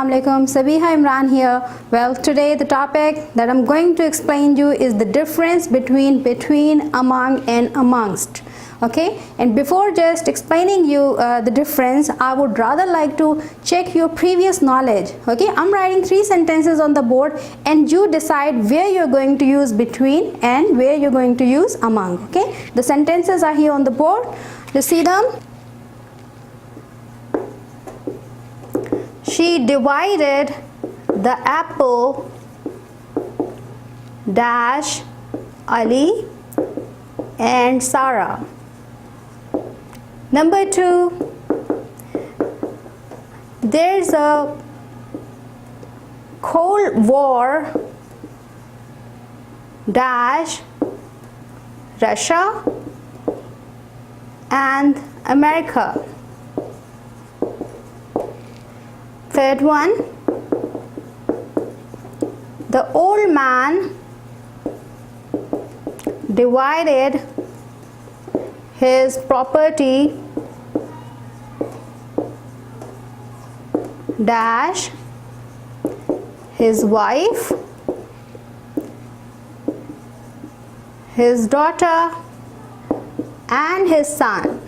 Assalamu alaikum, Sabiha Imran here. Well, today the topic that I'm going to explain you is the difference between, among and amongst. Okay, and before just explaining you the difference, I would rather like to check your previous knowledge. Okay, I'm writing 3 sentences on the board and you decide where you're going to use between and where you're going to use among. Okay, the sentences are here on the board. You see them? She divided the apple dash Ali and Sarah. Number 2, there's a Cold War dash Russia and America. Third one, the old man divided his property dash his wife, his daughter and his son.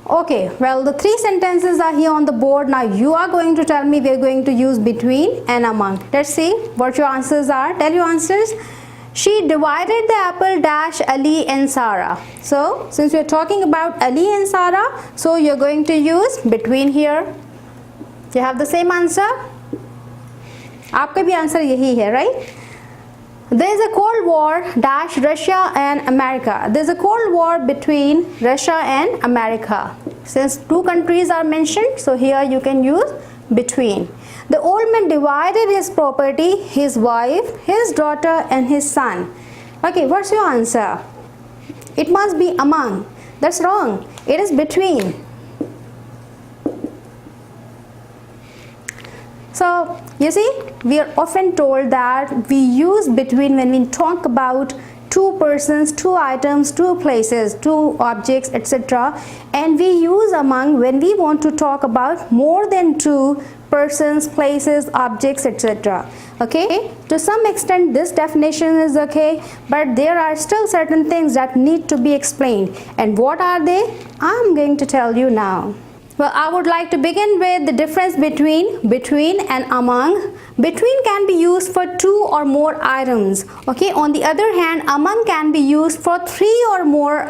Okay, well, the 3 sentences are here on the board. Now you are going to tell me we're going to use between and among. Let's see what your answers are. Tell your answers. She divided the apple dash Ali and Sarah. So since we're talking about Ali and Sarah, so you're going to use between here. You have the same answer? आपका भी answer यही है, right? There is a Cold War dash Russia and America. There is a Cold War between Russia and America. Since 2 countries are mentioned, so here you can use between. The old man divided his property, his wife, his daughter and his son. Okay, what's your answer? It must be among. That's wrong. It is between. So, you see, we are often told that we use between when we talk about 2 persons, 2 items, 2 places, 2 objects, etc. And we use among when we want to talk about more than 2 persons, places, objects, etc. Okay, to some extent this definition is okay, but there are still certain things that need to be explained. And what are they? I'm going to tell you now. Well, I would like to begin with the difference between and among. Between can be used for 2 or more items. Okay, on the other hand, among can be used for 3 or more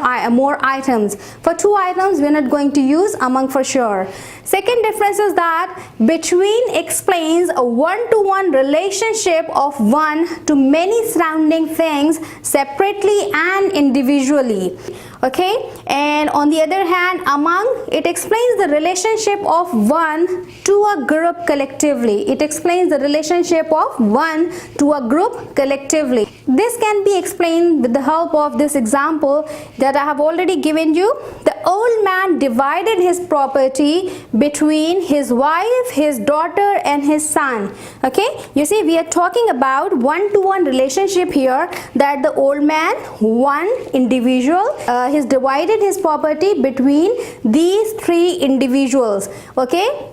items. For 2 items, we're not going to use among for sure. Second difference is that between explains a one-to-one relationship of one to many surrounding things separately and individually. Okay, and on the other hand, among, it explains the relationship of one to a group collectively. It explains the relationship of one to a group collectively. This can be explained with the help of this example that I have already given you. The old man divided his property between his wife, his daughter and his son. Okay, you see, we are talking about one-to-one relationship here, that the old man, one individual, has divided his property between these 3 individuals. Okay,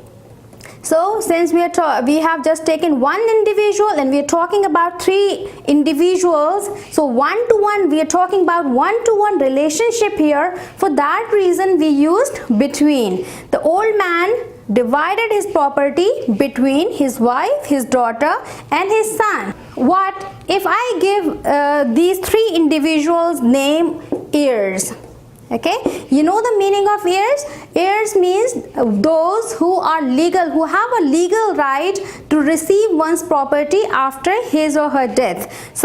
so since we have just taken one individual and we are talking about 3 individuals, so one-to-one, we are talking about one-to-one relationship here. For that reason we used between. The old man divided his property between his wife, his daughter and his son. What if I give these 3 individuals name heirs? Okay, you know the meaning of heirs? Heirs means those who are legal, who have a legal right to receive one's property after his or her death.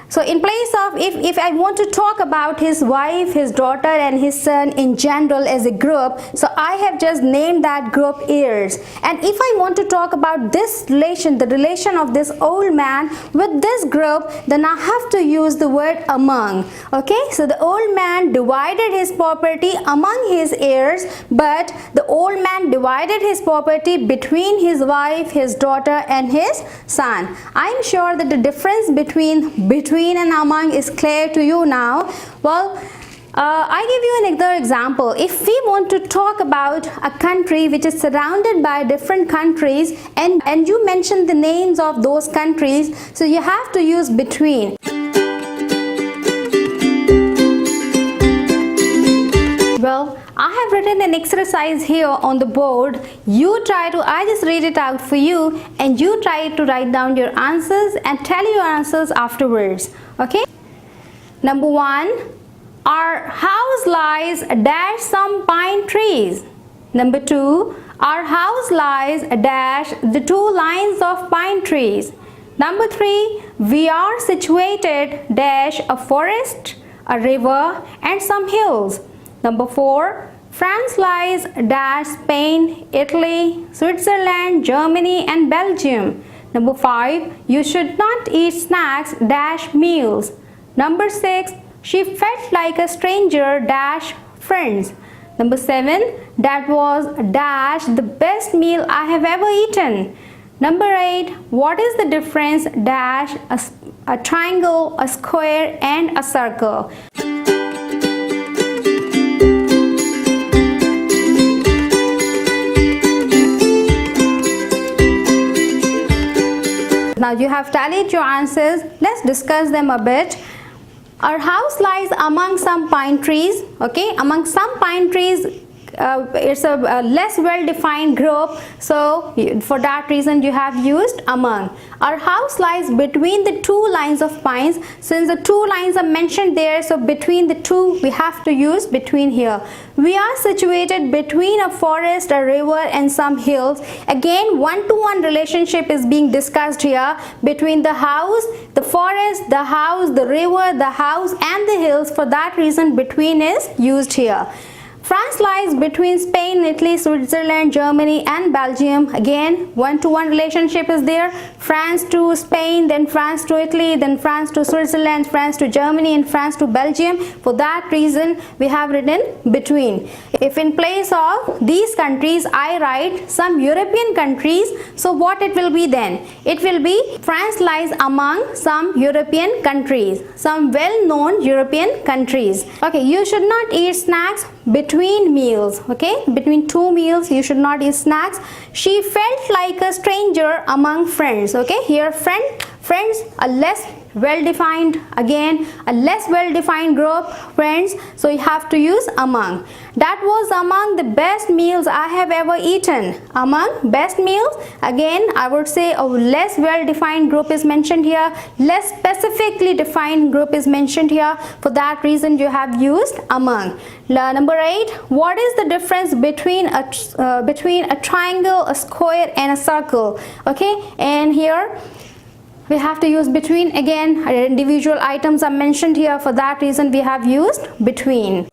So in place of, if I want to talk about his wife, his daughter and his son in general as a group, so I have just named that group heirs. And if I want to talk about this relation, the relation of this old man with this group, then I have to use the word among. Okay, so the old man divided his property among his heirs, but the old man divided his property between his wife, his daughter and his son. I am sure that the difference between and among is clear to you now. Well, I give you another example. If we want to talk about a country which is surrounded by different countries and you mention the names of those countries, so you have to use between. Well, I have written an exercise here on the board. I just read it out for you and you try to write down your answers and tell your answers afterwards. Okay? Number 1. Our house lies dash some pine trees. Number 2. Our house lies dash the 2 lines of pine trees. Number 3. We are situated dash a forest, a river and some hills. Number 4. France lies dash Spain, Italy, Switzerland, Germany and Belgium. Number 5. You should not eat snacks dash meals. Number 6. She felt like a stranger dash friends. Number 7. That was dash the best meal I have ever eaten. Number 8. What is the difference dash a triangle, a square and a circle? Now you have tallied your answers. Let's discuss them a bit. Our house lies among some pine trees. Okay, among some pine trees, it's a less well-defined group, so for that reason you have used among. Our house lies between the 2 lines of pines. Since the 2 lines are mentioned there, so between the 2 we have to use between here. We are situated between a forest, a river and some hills. Again, one-to-one relationship is being discussed here between the house, the forest, the house, the river, the house and the hills. For that reason between is used here. France lies between Spain, Italy, Switzerland, Germany and Belgium. Again, one-to-one relationship is there. France to Spain, then France to Italy, then France to Switzerland, France to Germany and France to Belgium. For that reason, we have written between. If in place of these countries, I write some European countries, so what it will be then? It will be France lies among some European countries, some well-known European countries. Okay, you should not eat snacks between meals. Okay, between 2 meals you should not eat snacks. She felt like a stranger among friends. Okay, here friends are less well-defined, again a less well-defined group, friends, so you have to use among. That was among the best meals I have ever eaten. Among best meals, again I would say a less well-defined group is mentioned here, less specifically defined group is mentioned here. For that reason you have used among. Number 8. What is the difference between a triangle, a square and a circle? Okay, and here we have to use between. Again, individual items are mentioned here. For that reason we have used between.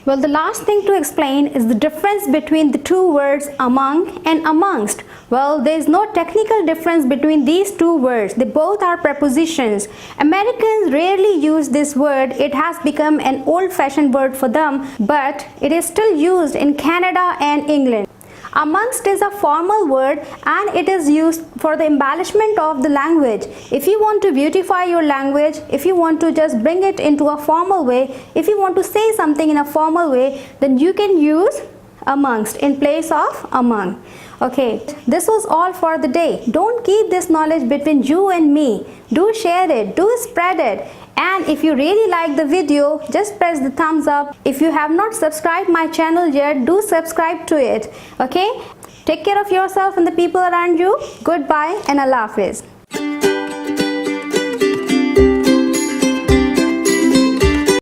Well, the last thing to explain is the difference between the 2 words among and amongst. Well, there is no technical difference between these 2 words. They both are prepositions. Americans rarely use this word. It has become an old-fashioned word for them, but it is still used in Canada and England. Amongst is a formal word and it is used for the embellishment of the language. If you want to beautify your language, if you want to just bring it into a formal way, if you want to say something in a formal way, then you can use amongst in place of among. Okay, this was all for the day. Don't keep this knowledge between you and me. Do share it, do spread it. And if you really like the video, just press the thumbs up. If you have not subscribed my channel yet, do subscribe to it. Okay, take care of yourself and the people around you. Goodbye and Allah Hafiz.